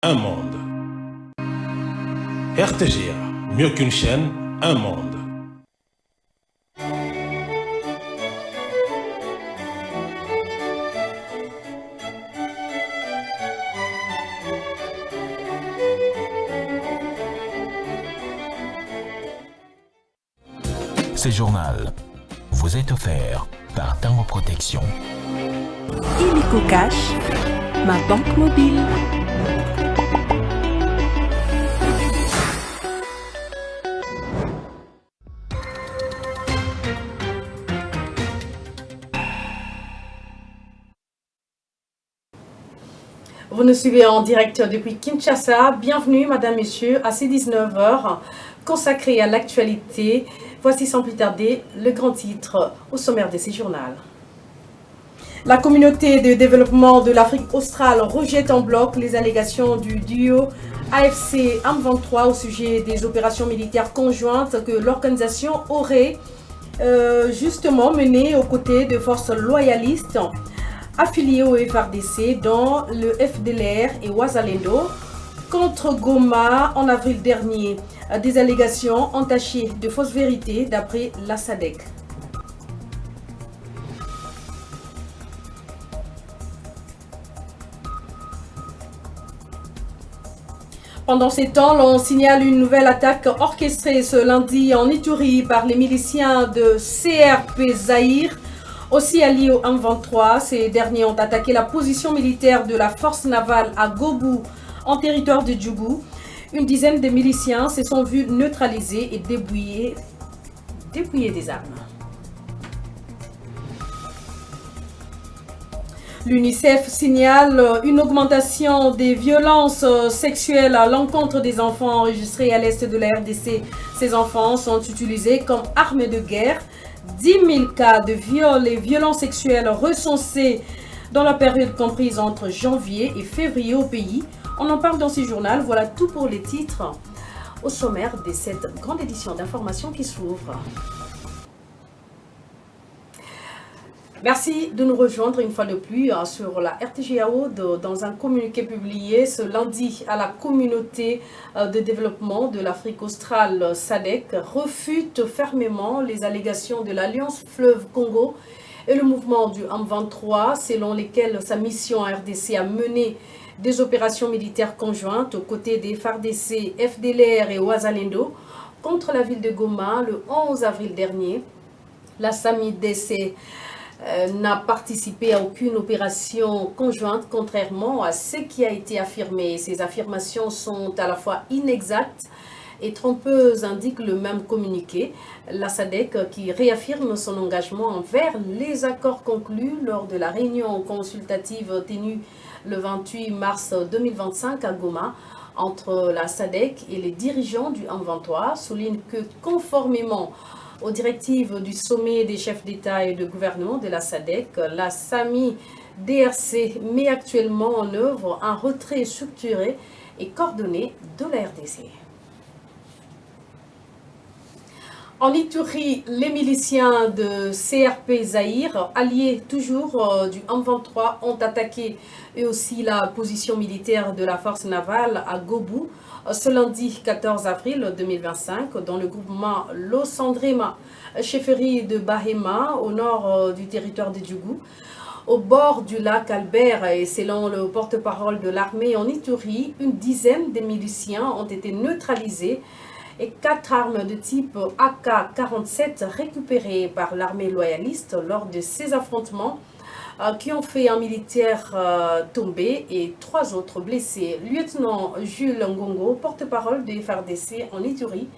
un monde. RTGA, mieux qu'une chaîne, un monde. Ce journal vous est offert par Tango Protection. Illico Cash, ma banque mobile. Vous nous suivez en direct depuis Kinshasa. Bienvenue, Madame, Messieurs, à ces 19h, consacré à l'actualité. Voici sans plus tarder le grand titre au sommaire de ces journaux. La communauté de développement de l'Afrique australe rejette en bloc les allégations du duo AFC M23 au sujet des opérations militaires conjointes que l'organisation aurait justement menées aux côtés de forces loyalistes affiliés au FARDC, dont le FDLR et Ouazalendo, contre Goma en avril dernier. Des allégations entachées de fausses vérités d'après la SADC. Pendant ces temps, l'on signale une nouvelle attaque orchestrée ce lundi en Ituri par les miliciens de CRP Zaïre, aussi alliés au M23. Ces derniers ont attaqué la position militaire de la force navale à Gobou, en territoire de Djougou. Une dizaine de miliciens se sont vus neutralisés et dépouillés des armes. L'UNICEF signale une augmentation des violences sexuelles à l'encontre des enfants enregistrées à l'est de la RDC. Ces enfants sont utilisés comme armes de guerre. 10 000 cas de viols et violences sexuelles recensés dans la période comprise entre janvier et février au pays. On en parle dans ce journal. Voilà tout pour les titres au sommaire de cette grande édition d'information qui s'ouvre. Merci de nous rejoindre une fois de plus sur la RTGAO dans un communiqué publié ce lundi à la communauté de développement de l'Afrique australe SADC refute fermement les allégations de l'Alliance Fleuve Congo et le mouvement du M23 selon lesquels sa mission à RDC a mené des opérations militaires conjointes aux côtés des FARDC, FDLR et Ouazalendo contre la ville de Goma le 11 avril dernier. La SAMIDC n'a participé à aucune opération conjointe, contrairement à ce qui a été affirmé. Ces affirmations sont à la fois inexactes et trompeuses, indique le même communiqué. La SADC qui réaffirme son engagement envers les accords conclus lors de la réunion consultative tenue le 28 mars 2025 à Goma entre la SADC et les dirigeants du M23, souligne que conformément aux directives du sommet des chefs d'État et de gouvernement de la SADC, la SAMI-DRC met actuellement en œuvre un retrait structuré et coordonné de la RDC. En Ituri, les miliciens de CRP Zaïre, alliés toujours du M23, ont attaqué eux aussi la position militaire de la force navale à Gobou ce lundi 14 avril 2025 dans le groupement Losandrema, chefferie de Bahema au nord du territoire de Djougou. Au bord du lac Albert et selon le porte-parole de l'armée en Ituri, une dizaine de miliciens ont été neutralisés et 4 armes de type AK-47 récupérées par l'armée loyaliste lors de ces affrontements qui ont fait un militaire tomber et 3 autres blessés. Lieutenant Jules Ngongo, porte-parole de FARDC en Ituri,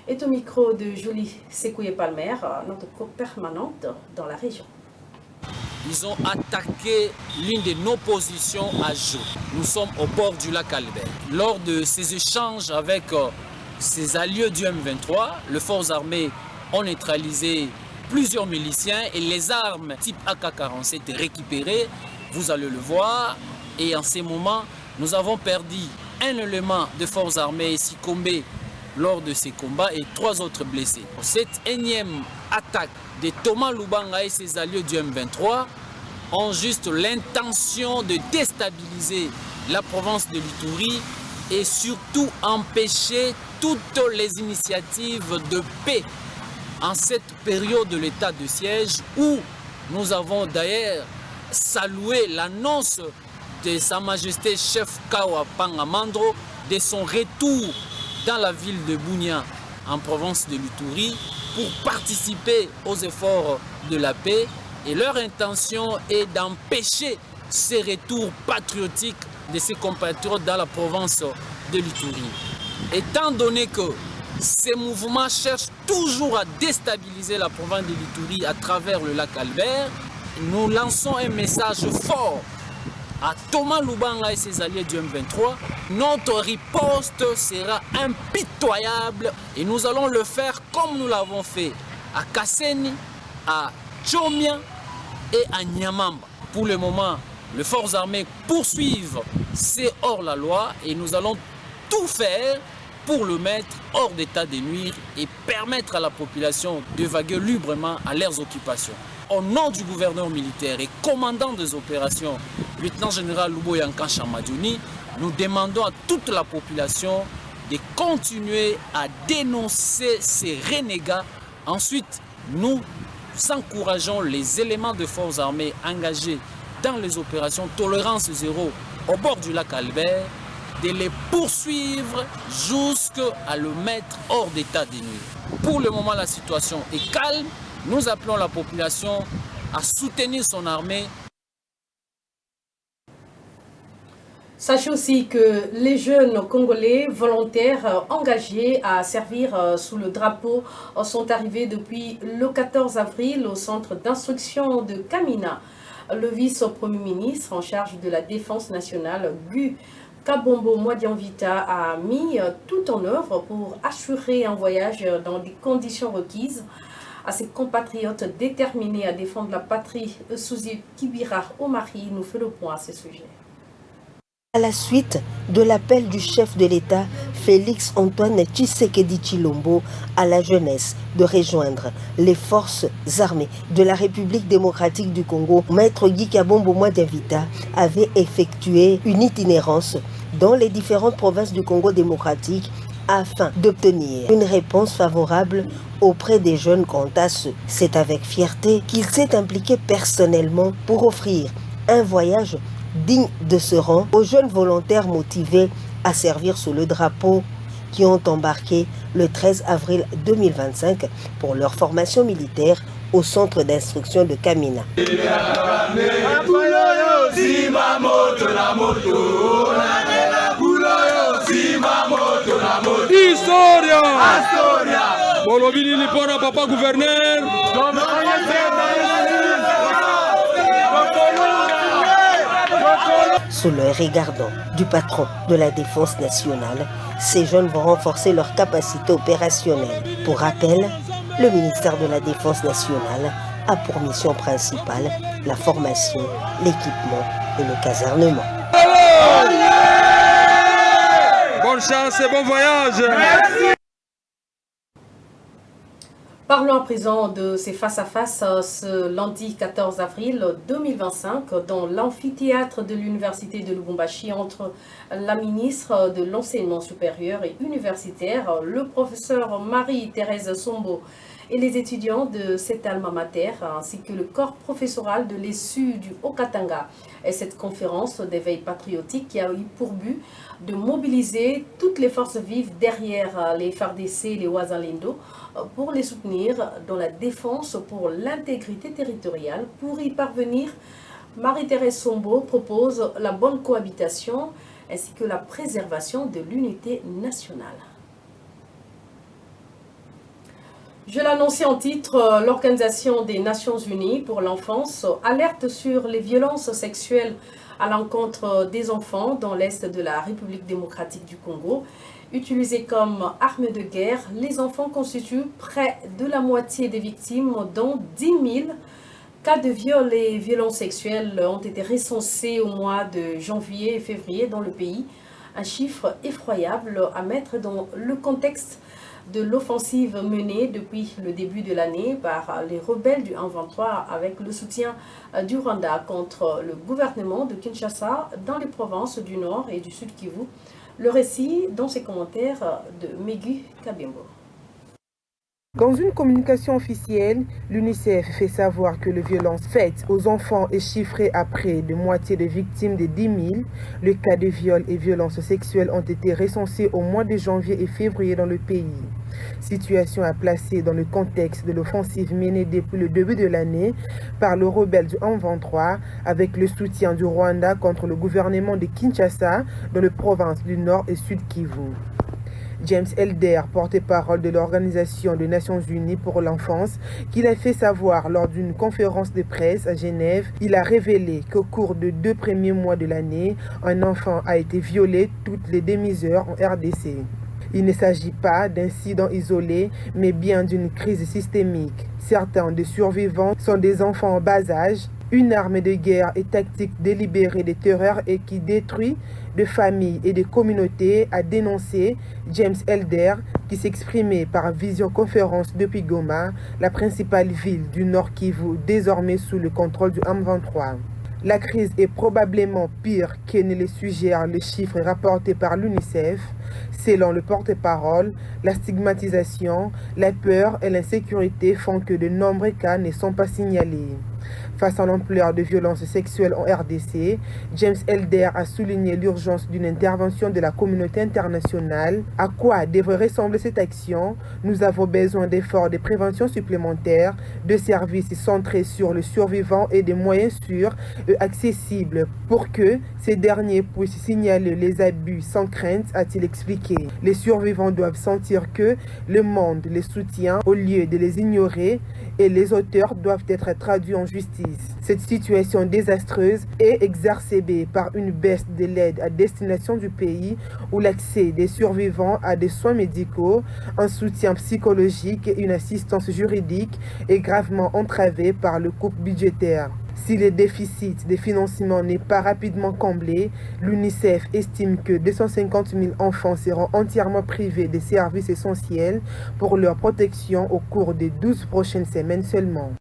est au micro de Julie Sekouye-Palmer, notre co-permanente dans la région. Ils ont attaqué l'une de nos positions à Jou. Nous sommes au bord du lac Albert. Lors de ces échanges avec ces alliés du M23, les forces armées ont neutralisé plusieurs miliciens et les armes type AK-47 récupérées, vous allez le voir. Et en ces moments, nous avons perdu un élément de forces armées Sikombe lors de ces combats et 3 autres blessés. Cette énième attaque de Thomas Lubanga et ses alliés du M23 ont juste l'intention de déstabiliser la province de l'Ituri et surtout empêcher toutes les initiatives de paix en cette période de l'état de siège où nous avons d'ailleurs salué l'annonce de Sa Majesté chef Kawa Pangamandro de son retour dans la ville de Bunia en province de l'Ituri pour participer aux efforts de la paix et leur intention est d'empêcher ces retours patriotiques de ses compatriotes dans la province de l'Ituri. Étant donné que ces mouvements cherchent toujours à déstabiliser la province de l'Ituri à travers le lac Albert, nous lançons un message fort à Thomas Lubanga et ses alliés du M23. Notre riposte sera impitoyable et nous allons le faire comme nous l'avons fait à Kasseni, à Tchomia et à Nyamamba. Pour le moment, les forces armées poursuivent ces hors-la-loi et nous allons tout faire pour le mettre hors d'état de nuire et permettre à la population de vaguer librement à leurs occupations. Au nom du gouverneur militaire et commandant des opérations, lieutenant-général Luboyankan Chamadjouni, nous demandons à toute la population de continuer à dénoncer ces renégats. Ensuite, nous encourageons les éléments de forces armées engagés dans les opérations Tolérance Zéro au bord du lac Albert, de les poursuivre jusqu'à le mettre hors d'état de nuire. Pour le moment, la situation est calme. Nous appelons la population à soutenir son armée. Sachez aussi que les jeunes Congolais volontaires engagés à servir sous le drapeau sont arrivés depuis le 14 avril au centre d'instruction de Kamina. Le vice-premier ministre en charge de la défense nationale, Gu Kabombo Mwadianvita, a mis tout en œuvre pour assurer un voyage dans des conditions requises à ses compatriotes déterminés à défendre la patrie. Souzy Kibira Omari nous fait le point à ce sujet. À la suite de l'appel du chef de l'État, Félix Antoine Tshisekedi Tshilombo, à la jeunesse de rejoindre les forces armées de la République démocratique du Congo, Maître Guy Kabombo Mwadianvita avait effectué une itinérance dans les différentes provinces du Congo démocratique afin d'obtenir une réponse favorable auprès des jeunes quant à ceux. C'est avec fierté qu'il s'est impliqué personnellement pour offrir un voyage digne de ce rang aux jeunes volontaires motivés à servir sous le drapeau qui ont embarqué le 13 avril 2025 pour leur formation militaire au centre d'instruction de Kamina. Papa gouverneur. Sous le regardant du patron de la défense nationale, ces jeunes vont renforcer leurs capacités opérationnelles. Pour rappel, le ministère de la Défense nationale a pour mission principale la formation, l'équipement et le casernement. Bonne chance et bon voyage. Merci. Parlons à présent de ces face-à-face ce lundi 14 avril 2025 dans l'amphithéâtre de l'Université de Lubumbashi entre la ministre de l'Enseignement supérieur et universitaire, le professeur Marie-Thérèse Sombo et les étudiants de cet alma mater ainsi que le corps professoral de l'ESU du Haut-Katanga. Et cette conférence d'éveil patriotique qui a eu pour but de mobiliser toutes les forces vives derrière les FARDC et les Wazalendo pour les soutenir dans la défense pour l'intégrité territoriale. Pour y parvenir, Marie-Thérèse Sombo propose la bonne cohabitation ainsi que la préservation de l'unité nationale. Je l'annonçais en titre, l'Organisation des Nations Unies pour l'enfance alerte sur les violences sexuelles à l'encontre des enfants dans l'est de la République démocratique du Congo. Utilisés comme armes de guerre, les enfants constituent près de la moitié des victimes, dont 10 000 cas de viol et violences sexuelles ont été recensés au mois de janvier et février dans le pays. Un chiffre effroyable à mettre dans le contexte de l'offensive menée depuis le début de l'année par les rebelles du M23 avec le soutien du Rwanda contre le gouvernement de Kinshasa dans les provinces du Nord et du Sud Kivu. Le récit dans ses commentaires de Megu Kabimbo. Dans une communication officielle, l'UNICEF fait savoir que les violences faites aux enfants est chiffré à près de moitié de victimes de 10 000. Le cas de viols et violences sexuelles ont été recensés au mois de janvier et février dans le pays. Situation à placer dans le contexte de l'offensive menée depuis le début de l'année par le rebelle du M23 avec le soutien du Rwanda contre le gouvernement de Kinshasa dans les provinces du Nord et Sud Kivu. James Elder, porte-parole de l'Organisation des Nations Unies pour l'enfance, qu'il a fait savoir lors d'une conférence de presse à Genève, il a révélé qu'au cours des 2 premiers mois de l'année, un enfant a été violé toutes les demi-heures en RDC. Il ne s'agit pas d'incidents isolés, mais bien d'une crise systémique. Certains des survivants sont des enfants en bas âge. Une arme de guerre et tactique délibérée de terreur et qui détruit de familles et de communautés, a dénoncé James Elder, qui s'exprimait par visioconférence depuis Goma, la principale ville du Nord Kivu, désormais sous le contrôle du M23. La crise est probablement pire que ne le suggèrent les chiffres rapportés par l'UNICEF. Selon le porte-parole, la stigmatisation, la peur et l'insécurité font que de nombreux cas ne sont pas signalés. Face à l'ampleur de violences sexuelles en RDC, James Elder a souligné l'urgence d'une intervention de la communauté internationale. À quoi devrait ressembler cette action? Nous avons besoin d'efforts de prévention supplémentaires, de services centrés sur le survivant et de moyens sûrs et accessibles pour que ces derniers puissent signaler les abus sans crainte, a-t-il expliqué. Les survivants doivent sentir que le monde les soutient au lieu de les ignorer et les auteurs doivent être traduits en justice. Cette situation désastreuse est exacerbée par une baisse de l'aide à destination du pays où l'accès des survivants à des soins médicaux, un soutien psychologique et une assistance juridique est gravement entravé par le coupe budgétaire. Si le déficit de financement n'est pas rapidement comblé, l'UNICEF estime que 250 000 enfants seront entièrement privés des services essentiels pour leur protection au cours des 12 prochaines semaines seulement.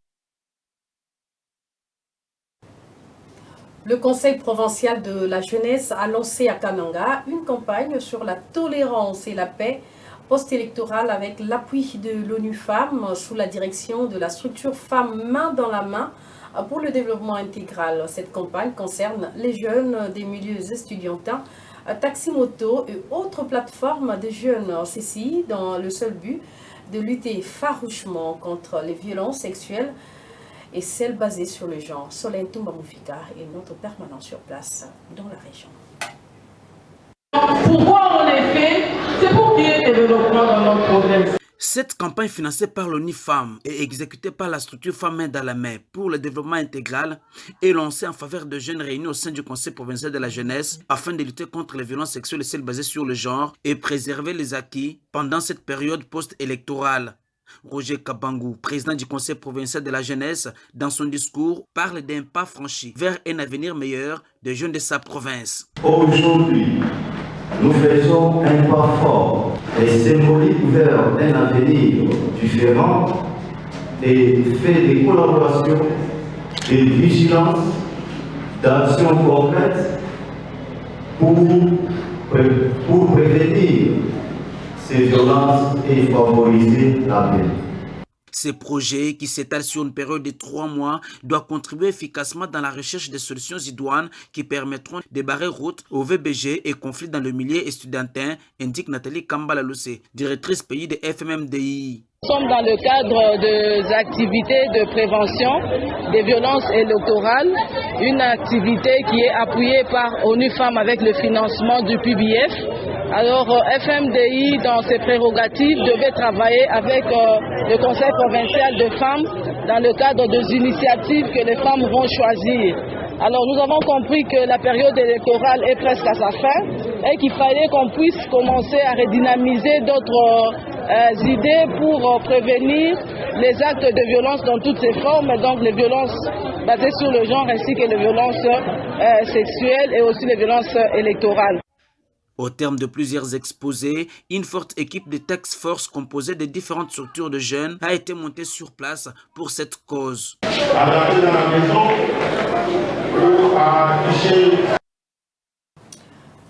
Le Conseil provincial de la jeunesse a lancé à Kananga une campagne sur la tolérance et la paix post-électorale avec l'appui de l'ONU Femmes sous la direction de la structure Femmes Main dans la Main pour le développement intégral. Cette campagne concerne les jeunes des milieux estudiantins, taxi-moto et autres plateformes des jeunes. Ceci dans le seul but de lutter farouchement contre les violences sexuelles et celles basées sur le genre. Solène Toumba-Moufika est notre permanent sur place dans la région. Pourquoi on est fait? C'est pour qu'il y ait développement dans notre province. Cette campagne financée par l'ONU Femmes et exécutée par la structure Femmes Main dans la Main pour le développement intégral est lancée en faveur de jeunes réunis au sein du Conseil provincial de la jeunesse afin de lutter contre les violences sexuelles et celles basées sur le genre et préserver les acquis pendant cette période post-électorale. Roger Kabangou, président du Conseil provincial de la jeunesse, dans son discours, parle d'un pas franchi vers un avenir meilleur des jeunes de sa province. Aujourd'hui, nous faisons un pas fort et symbolique vers un avenir différent et fait des collaborations, de vigilance, d'actions concrètes pour prévenir ces violences et favoriser la paix. Ces projets, qui s'étalent sur une période de 3 mois, doivent contribuer efficacement dans la recherche des solutions idoines qui permettront de barrer route aux VBG et conflits dans le milieu estudiantin, indique Nathalie Kambala-Loussé, directrice pays de FMMDI. Nous sommes dans le cadre des activités de prévention des violences électorales, une activité qui est appuyée par ONU Femmes avec le financement du PBF. Alors FMDI, dans ses prérogatives, devait travailler avec le Conseil provincial de femmes dans le cadre des initiatives que les femmes vont choisir. Alors nous avons compris que la période électorale est presque à sa fin et qu'il fallait qu'on puisse commencer à redynamiser d'autres idées pour prévenir les actes de violence dans toutes ses formes, donc les violences basées sur le genre ainsi que les violences sexuelles et aussi les violences électorales. Au terme de plusieurs exposés, une forte équipe de task force composée de différentes structures de jeunes a été montée sur place pour cette cause.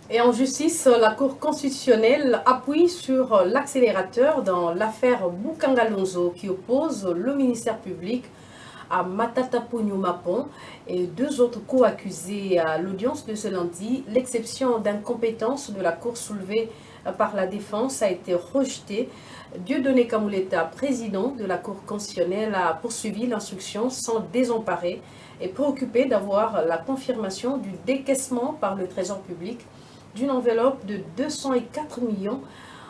Et en justice, la Cour constitutionnelle appuie sur l'accélérateur dans l'affaire Boukangalonzo qui oppose le ministère public à Matata Pogno Mapon et 2 autres co-accusés à l'audience de ce lundi. L'exception d'incompétence de la Cour soulevée par la défense a été rejetée. Dieudonné Kamouleta, président de la Cour constitutionnelle, a poursuivi l'instruction sans désemparer et préoccupé d'avoir la confirmation du décaissement par le Trésor public d'une enveloppe de 204 millions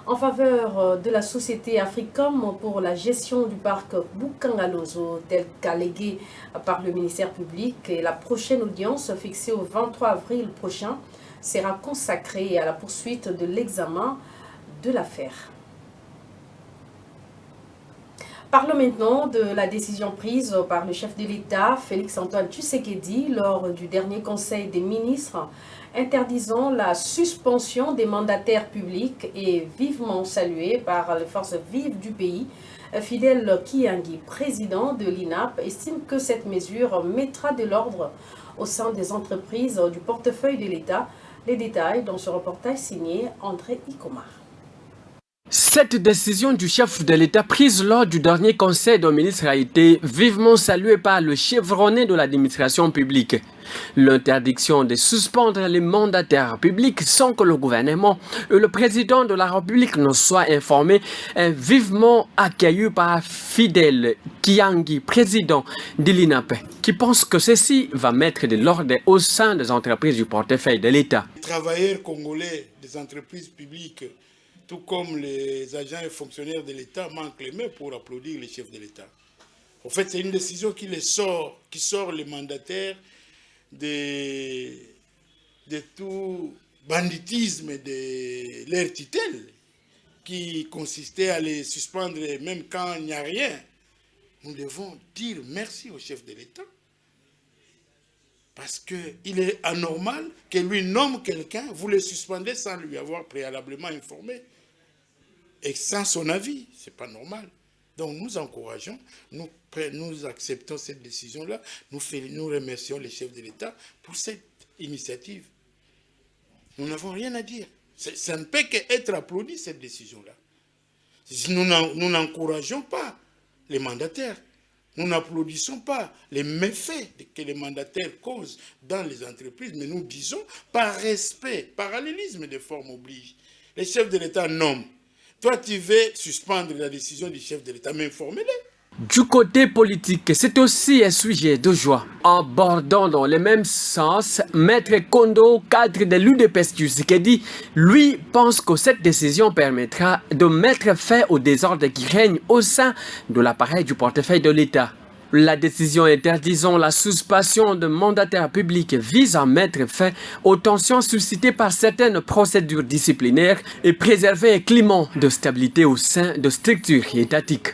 en faveur de la société Africom pour la gestion du parc Boukangalonzo tel qu'allégué par le ministère public. Et la prochaine audience fixée au 23 avril prochain sera consacrée à la poursuite de l'examen de l'affaire. Parlons maintenant de la décision prise par le chef de l'État, Félix-Antoine Tshisekedi, lors du dernier Conseil des ministres, interdisant la suspension des mandataires publics et vivement saluée par les forces vives du pays. Fidèle Kiangi, président de l'INAP, estime que cette mesure mettra de l'ordre au sein des entreprises du portefeuille de l'État. Les détails dans ce reportage signé André Ikomar. Cette décision du chef de l'État prise lors du dernier conseil des ministres a été vivement saluée par le chevronné de l'administration publique. L'interdiction de suspendre les mandataires publics sans que le gouvernement et le président de la République ne soient informés est vivement accueilli par Fidèle Kiangi, président de l'INAP, qui pense que ceci va mettre de l'ordre au sein des entreprises du portefeuille de l'État. Les travailleurs congolais des entreprises publiques, tout comme les agents et fonctionnaires de l'État, manquent les mains pour applaudir les chefs de l'État. En fait, c'est une décision qui sort les mandataires de tout banditisme de leur tutelle, qui consistait à les suspendre même quand il n'y a rien. Nous devons dire merci au chef de l'État. Parce qu'il est anormal que lui nomme quelqu'un, vous le suspendez sans lui avoir préalablement informé. Et sans son avis, ce n'est pas normal. Donc nous encourageons, nous acceptons cette décision-là, nous remercions les chefs de l'État pour cette initiative. Nous n'avons rien à dire. Ça ne peut qu'être applaudi, cette décision-là. Nous n'encourageons pas les mandataires. Nous n'applaudissons pas les méfaits que les mandataires causent dans les entreprises, mais nous disons, par respect, parallélisme des formes oblige. Les chefs de l'État nomment. Toi, tu veux suspendre la décision du chef de l'État, mais informez-les. Du côté politique, c'est aussi un sujet de joie. Abordant dans le même sens, Maître Kondo, cadre de l'UDPS Tshisekedi, lui pense que cette décision permettra de mettre fin au désordre qui règne au sein de l'appareil du portefeuille de l'État. La décision interdisant la suspension de mandataires publics vise à mettre fin aux tensions suscitées par certaines procédures disciplinaires et préserver un climat de stabilité au sein de structures étatiques.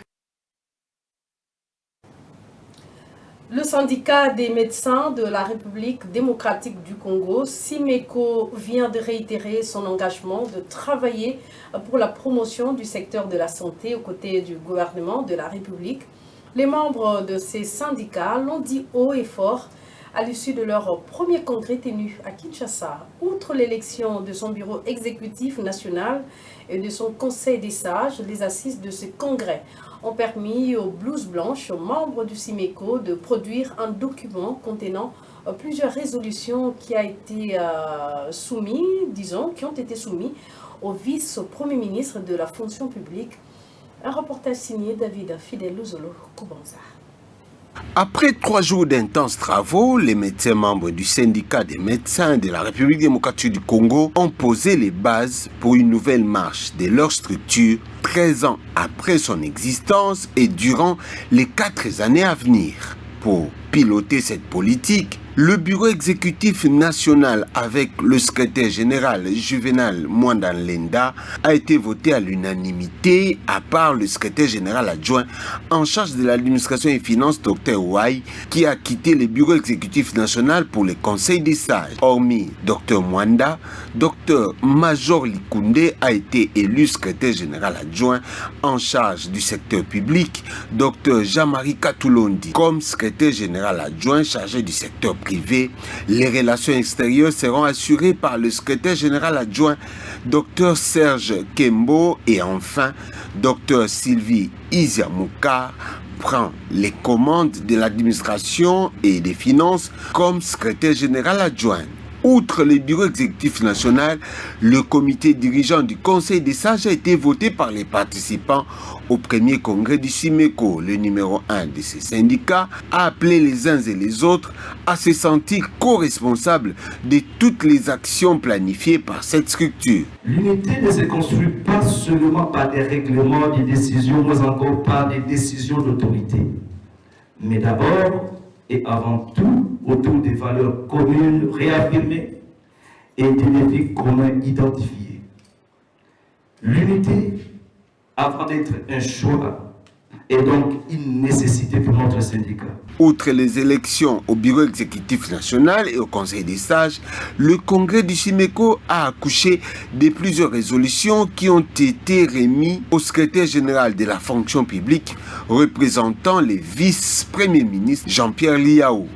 Le syndicat des médecins de la République démocratique du Congo, SIMECO, vient de réitérer son engagement de travailler pour la promotion du secteur de la santé aux côtés du gouvernement de la République. Les membres de ces syndicats l'ont dit haut et fort à l'issue de leur premier congrès tenu à Kinshasa. Outre l'élection de son bureau exécutif national et de son conseil des sages, les assises de ce congrès ont permis aux blouses blanches, aux membres du SIMECO, de produire un document contenant plusieurs résolutions qui ont été soumises au vice-premier ministre de la fonction publique. Un reportage signé David Fidel Luzolo Kubanza. Après 3 jours d'intenses travaux, les médecins membres du syndicat des médecins de la République démocratique du Congo ont posé les bases pour une nouvelle marche de leur structure 13 ans après son existence et durant les 4 années à venir. Pour piloter cette politique, Le bureau exécutif national avec le secrétaire général Juvenal Mwandanlenda a été voté à l'unanimité, à part le secrétaire général adjoint en charge de l'administration et finances, Dr Ouai, qui a quitté le bureau exécutif national pour le conseil des sages. Hormis Dr Mwanda, Dr Major Likunde a été élu secrétaire général adjoint en charge du secteur public, Dr Jean-Marie Katoulondi comme secrétaire général adjoint chargé du secteur privé. Les relations extérieures seront assurées par le secrétaire général adjoint Dr Serge Kembo et enfin Dr Sylvie Isiamouka prend les commandes de l'administration et des finances comme secrétaire général adjoint. Outre le bureau exécutif national, le comité dirigeant du Conseil des sages a été voté par les participants au premier congrès du SIMECO. Le numéro 1 de ces syndicats a appelé les uns et les autres à se sentir co-responsables de toutes les actions planifiées par cette structure. L'unité ne se construit pas seulement par des règlements, des décisions, mais encore par des décisions d'autorité. Mais d'abord et avant tout autour des valeurs communes réaffirmées et des défis communs identifiés. L'unité, avant d'être un choix, est donc une nécessité pour notre syndicat. Outre les élections au bureau exécutif national et au conseil des sages, le congrès du SIMECO a accouché de plusieurs résolutions qui ont été remises au secrétaire général de la fonction publique représentant les vice-premiers ministres Jean-Pierre Liao.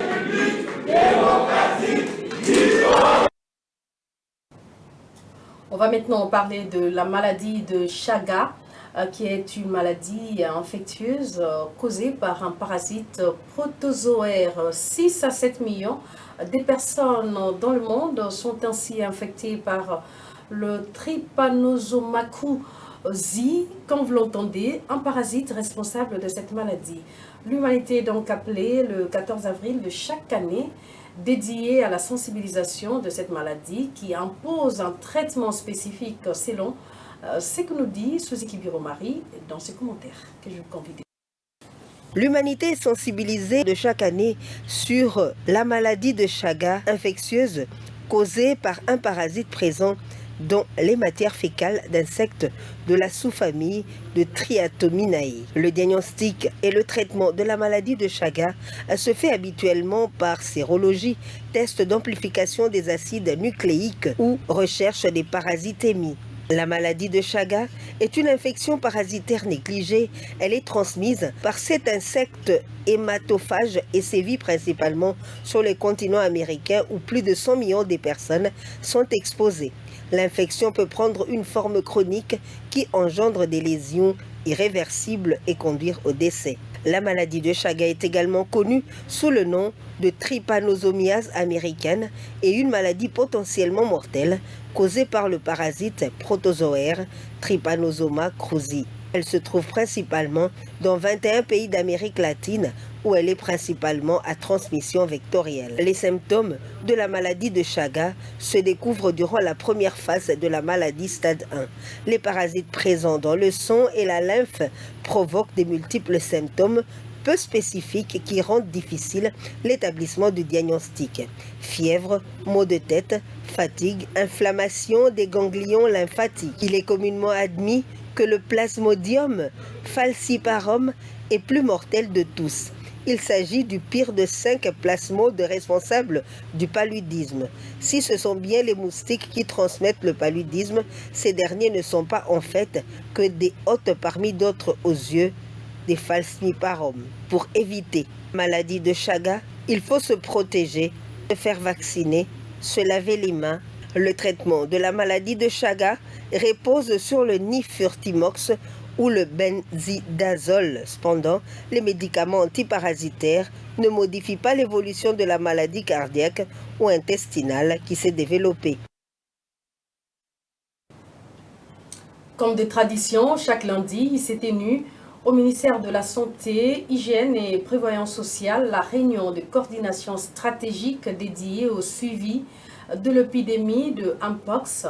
On va maintenant parler de la maladie de Chaga, qui est une maladie infectieuse causée par un parasite protozoaire. 6 à 7 millions de personnes dans le monde sont ainsi infectées par le Trypanosomacrouzi, comme vous l'entendez, un parasite responsable de cette maladie. L'humanité est donc appelée le 14 avril de chaque année, dédié à la sensibilisation de cette maladie qui impose un traitement spécifique selon ce que nous dit Suzuki Biromari dans ses commentaires que je vous convie. L'humanité est sensibilisée de chaque année sur la maladie de Chaga infectieuse causée par un parasite présent dans les matières fécales d'insectes de la sous-famille de Triatominae. Le diagnostic et le traitement de la maladie de Chaga se fait habituellement par sérologie, test d'amplification des acides nucléiques ou recherche des parasites émis. La maladie de Chaga est une infection parasitaire négligée. Elle est transmise par cet insecte hématophage et sévit principalement sur le continent américain où plus de 100 millions de personnes sont exposées. L'infection peut prendre une forme chronique qui engendre des lésions irréversibles et conduire au décès. La maladie de Chaga est également connue sous le nom de trypanosomiase américaine et une maladie potentiellement mortelle causée par le parasite protozoaire Trypanosoma cruzi. Elle se trouve principalement dans 21 pays d'Amérique latine où elle est principalement à transmission vectorielle. Les symptômes de la maladie de Chaga se découvrent durant la première phase de la maladie stade 1. Les parasites présents dans le sang et la lymphe provoquent de multiples symptômes peu spécifiques qui rendent difficile l'établissement du diagnostic. Fièvre, maux de tête, fatigue, inflammation des ganglions lymphatiques. Il est communément admis que le Plasmodium falciparum est plus mortel de tous. Il s'agit du pire de 5 plasmodes responsables du paludisme. Si ce sont bien les moustiques qui transmettent le paludisme, ces derniers ne sont pas en fait que des hôtes parmi d'autres aux yeux des falciparum. Pour éviter la maladie de Chaga, il faut se protéger, se faire vacciner, se laver les mains. Le traitement de la maladie de Chaga repose sur le Nifurtimox ou le benzidazole. Cependant, les médicaments antiparasitaires ne modifient pas l'évolution de la maladie cardiaque ou intestinale qui s'est développée. Comme de tradition, chaque lundi, s'est tenue au ministère de la Santé, Hygiène et Prévoyance sociale la réunion de coordination stratégique dédiée au suivi de l'épidémie de Mpox.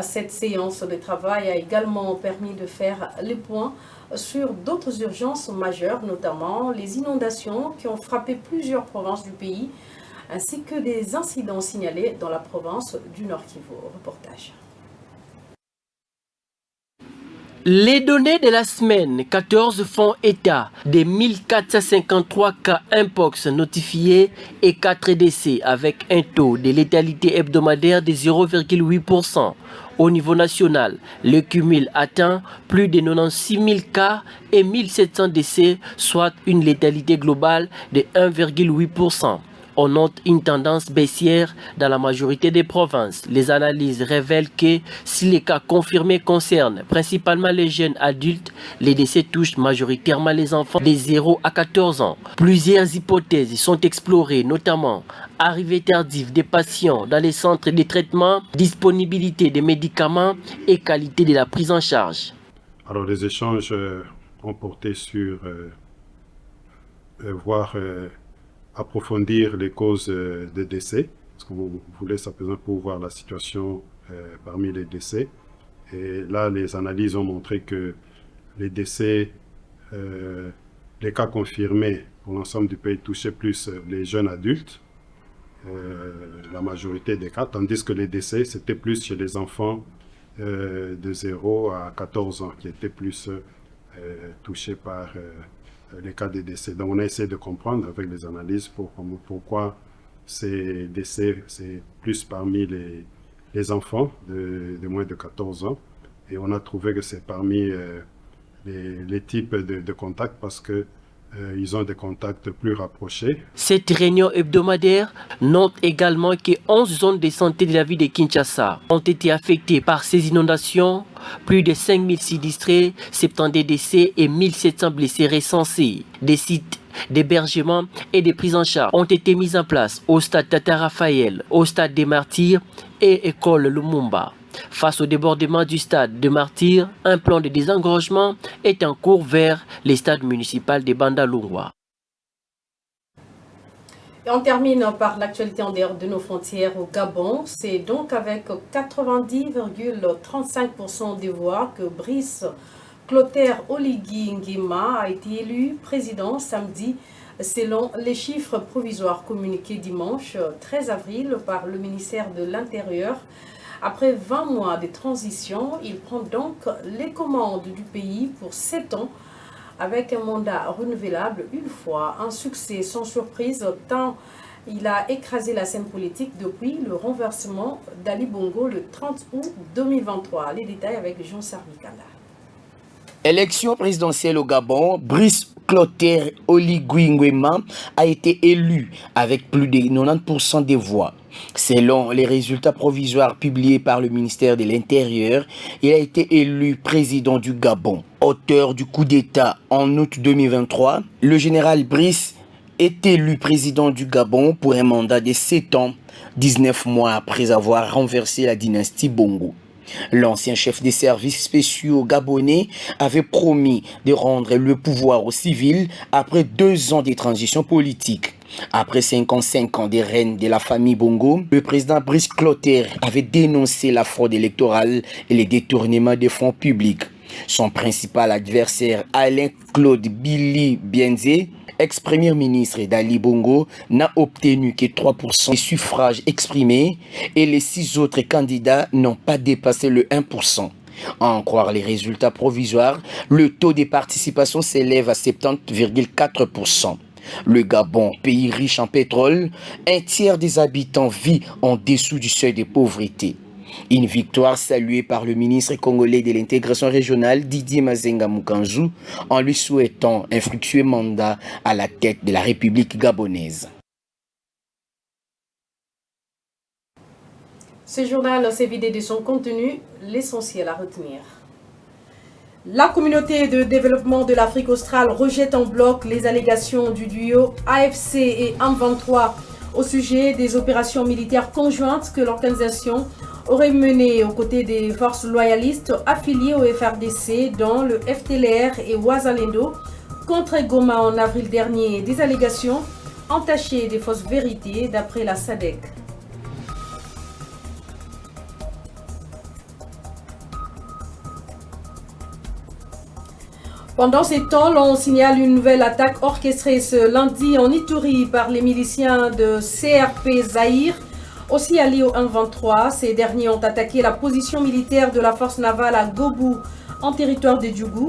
Cette séance de travail a également permis de faire le point sur d'autres urgences majeures, notamment les inondations qui ont frappé plusieurs provinces du pays ainsi que des incidents signalés dans la province du Nord Kivu. Reportage. Les données de la semaine 14 font état des 1453 cas Mpox notifiés et 4 décès avec un taux de létalité hebdomadaire de 0,8%. Au niveau national, le cumul atteint plus de 96 000 cas et 1700 décès, soit une létalité globale de 1,8%. On note une tendance baissière dans la majorité des provinces. Les analyses révèlent que si les cas confirmés concernent principalement les jeunes adultes, les décès touchent majoritairement les enfants de 0 à 14 ans. Plusieurs hypothèses sont explorées, notamment arrivée tardive des patients dans les centres de traitement, disponibilité des médicaments et qualité de la prise en charge. Alors les échanges ont porté sur approfondir les causes des décès, parce qu'on voulait simplement pour voir la situation parmi les décès. Et là, les analyses ont montré que les décès, les cas confirmés pour l'ensemble du pays touchaient plus les jeunes adultes, la majorité des cas, tandis que les décès, c'était plus chez les enfants de 0 à 14 ans qui étaient plus touchés par les cas de décès. Donc on a essayé de comprendre avec les analyses pourquoi ces décès, c'est plus parmi les enfants de moins de 14 ans. Et on a trouvé que c'est parmi les types de contacts parce que ils ont des contacts plus rapprochés. Cette réunion hebdomadaire note également que 11 zones de santé de la ville de Kinshasa ont été affectées par ces inondations. Plus de 5000 sinistrés, 70 décès et 1700 blessés recensés. Des sites d'hébergement et de prise en charge ont été mis en place au stade Tata Raphaël, au stade des Martyrs et école Lumumba. Face au débordement du stade de Martyrs, un plan de désengorgement est en cours vers les stades municipaux de Bandalungwa. Et on termine par l'actualité en dehors de nos frontières au Gabon. C'est donc avec 90,35% des voix que Brice Clotaire Oligui Nguema a été élu président samedi selon les chiffres provisoires communiqués dimanche 13 avril par le ministère de l'Intérieur. Après 20 mois de transition, il prend donc les commandes du pays pour 7 ans avec un mandat renouvelable une fois. Un succès sans surprise tant il a écrasé la scène politique depuis le renversement d'Ali Bongo le 30 août 2023. Les détails avec Jean Sarvikanda. Élection présidentielle au Gabon, Brice Clotaire Oligui Nguema a été élu avec plus de 90% des voix. Selon les résultats provisoires publiés par le ministère de l'Intérieur, il a été élu président du Gabon. Auteur du coup d'État en août 2023, le général Brice est élu président du Gabon pour un mandat de 7 ans, 19 mois après avoir renversé la dynastie Bongo. L'ancien chef des services spéciaux gabonais avait promis de rendre le pouvoir aux civils après 2 ans de transition politique. Après 55 ans de règne de la famille Bongo, le président Brice Clotaire avait dénoncé la fraude électorale et les détournements des fonds publics. Son principal adversaire, Alain-Claude Billy Bienzé, ex-premier ministre d'Ali Bongo, n'a obtenu que 3% des suffrages exprimés et les 6 autres candidats n'ont pas dépassé le 1%. À en croire les résultats provisoires, le taux de participation s'élève à 70,4%. Le Gabon, pays riche en pétrole, un tiers des habitants vit en dessous du seuil de pauvreté. Une victoire saluée par le ministre congolais de l'intégration régionale Didier Mazenga Mukanzu en lui souhaitant un fructueux mandat à la tête de la République gabonaise. Ce journal s'est vidé de son contenu, l'essentiel à retenir. La communauté de développement de l'Afrique australe rejette en bloc les allégations du duo AFC et M23 au sujet des opérations militaires conjointes que l'organisation aurait menées aux côtés des forces loyalistes affiliées au FRDC, dont le FTLR et Ouazalendo, contre Goma en avril dernier. Des allégations entachées des fausses vérités d'après la SADC. Pendant ces temps, l'on signale une nouvelle attaque orchestrée ce lundi en Ituri par les miliciens de CRP Zaïre. Aussi alliés au 1-23, ces derniers ont attaqué la position militaire de la force navale à Gobou, en territoire de Djougou.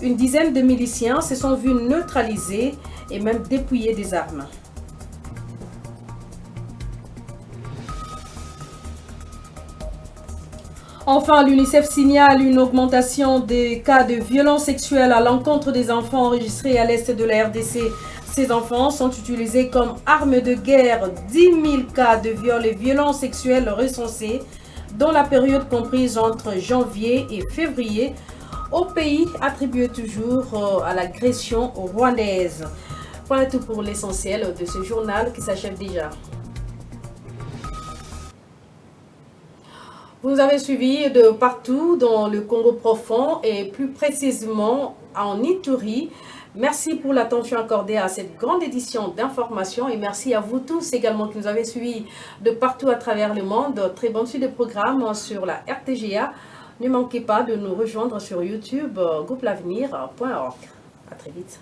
Une dizaine de miliciens se sont vus neutralisés et même dépouillés des armes. Enfin, l'UNICEF signale une augmentation des cas de violences sexuelles à l'encontre des enfants enregistrés à l'est de la RDC. Ces enfants sont utilisés comme armes de guerre. 10 000 cas de viols et violences sexuelles recensés dans la période comprise entre janvier et février au pays attribué toujours à l'agression rwandaise. Voilà tout pour l'essentiel de ce journal qui s'achève déjà. Vous nous avez suivis de partout dans le Congo profond et plus précisément en Ituri. Merci pour l'attention accordée à cette grande édition d'information et merci à vous tous également qui nous avez suivis de partout à travers le monde. Très bonne suite de programmes sur la RTGA. Ne manquez pas de nous rejoindre sur YouTube, groupel'avenir.org. À très vite.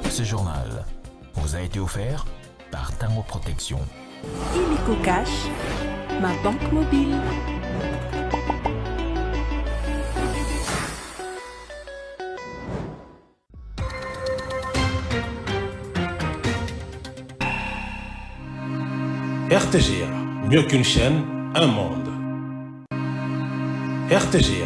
Ce journal vous a été offert par Tango Protection. Illico Cash, ma banque mobile. RTGA, mieux qu'une chaîne, un monde. RTGA.